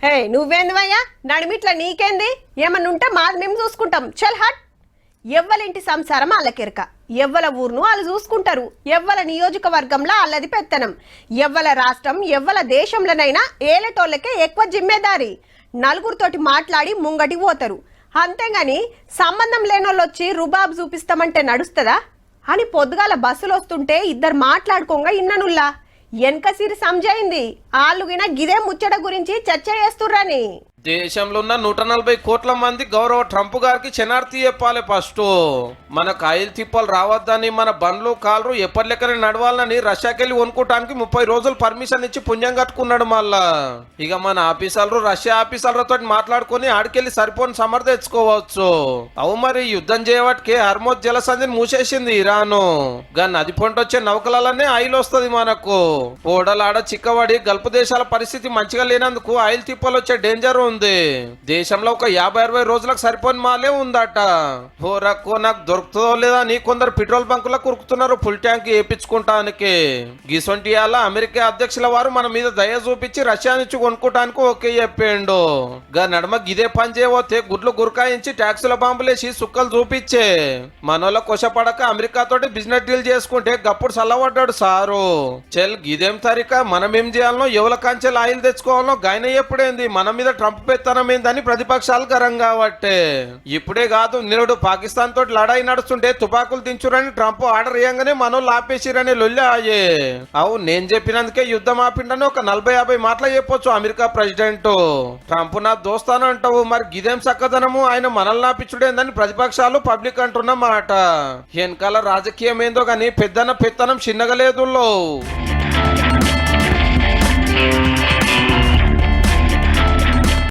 హే నువ్వేందివయ్యా నడిమిట్లా నీకేంది ఏమన్నుంటే మాది మేము చూసుకుంటాం చల్ హట్. ఎవ్వలింటి సంసారం వాళ్ళకెరక, ఎవ్వల ఊరును వాళ్ళు చూసుకుంటారు, ఎవ్వల నియోజకవర్గంలో వాళ్ళది పెత్తనం, ఎవ్వల రాష్ట్రం ఎవ్వల దేశంలోనైనా ఏలేటోళ్ళకే ఎక్కువ జిమ్మేదారి. నలుగురితోటి మాట్లాడి ముంగటికి పోతారు అంతేగాని సంబంధం లేనోళ్ళు వచ్చి రుబాబ్ చూపిస్తామంటే నడుస్తుందా అని పొద్దుగాల బస్సులు వస్తుంటే ఇద్దరు మాట్లాడుకోగా ఇన్ననుల్లా వెనక సిరి సంజయింది వాళ్ళు విన గిదే ముచ్చట గురించి చర్చ చేస్తుర్రని. దేశంలో ఉన్న 140 కోట్ల మంది గౌరవ ట్రంప్ గారికి చెనార్తి చెప్పాలి. ఫస్ట్ మన కాయలు తిప్పలు రావద్దని, మన బండ్లు కాళ్ళు ఎప్పటిలెక్కనే నడవాలని రష్యాకెళ్ళి వనుకోవటానికి 30 రోజులు పర్మిషన్ ఇచ్చి పుణ్యం కట్టుకున్నాడు. మళ్ళా ఇక మన ఆఫీసర్లు రష్యా ఆఫీసర్లతో మాట్లాడుకుని ఆడికెళ్ళి సరిపోని సమర్థ తెచ్చుకోవచ్చు. అవు మరి యుద్ధం చేయబట్టికే హర్మోజ్ జలసంధిని మూసేసింది ఇరాను. గా నది పొంట వచ్చే నౌకలనే ఆయిల్ వస్తుంది మనకు. ఓడలాడ చిక్కబడి గల్ఫ్ దేశాల పరిస్థితి మంచిగా లేనందుకు ఆయిల్ తిప్పలు వచ్చే డేంజర్ ఉంది. దేశంలో ఒక 50-60 రోజులకు సరిపోని మాలే ఉందట. హోరక్కో నాకు దొరుకుతుందో లేదా అని కొందరు పెట్రోల్ బంకులో కురుకుతున్నారు ఫుల్ ట్యాంక్ వేయించుకుంటానికి. గిసొంటి అమెరికా అధ్యక్షుల వారు మన మీద దయ చూపించి రష్యా నుంచి కొనుక్కోటానికి ఓకే చెప్పిండు. గా నడమ గిదే పని చేయబోతే గుడ్లు గురకాయించి ట్యాక్సుల బాంబులేసి సుక్కలు చూపించే మనోళ్ళ కొషపడక అమెరికా తోటి బిజినెస్ డీల్ చేసుకుంటే గప్పుడు చల్లబడ్డాడు సారు. చెల్ గిదేం తరిక, మనం ఏం చేయాలనో ఎవల కంచెలు ఆయిల్ తెచ్చుకోవాలనో గాయన ఎప్పుడైంది మన మీద ట్రంప్ పెత్తనమైందని ప్రతిపక్షాలు గరం కాబట్టే. ఇప్పుడే కాదు నిరుడు పాకిస్తాన్ తోటి లడాయి నడుస్తుంటే తుపాకులు దించురని ట్రంప్ ఆర్డర్ ఇయ్యంగానే మనోళ్ళు ఆపేసిరని లొల్లి ఆయే. అవు నేను చెప్పినందుకే యుద్ధం ఆపిండని ఒక 40-50 మాటలు చెప్పొచ్చు అమెరికా ప్రెసిడెంట్. ట్రంప్ నా దోస్తాను అంటావు, మరి గిదేం చక్కదనము ఆయన మనల్ని ఆపించుడేందని ప్రతిపక్షాలు పబ్లిక్ అంటున్న మాట. వెనకాల రాజకీయం ఏందో గాని పెత్తనం చిన్నగా లేదు.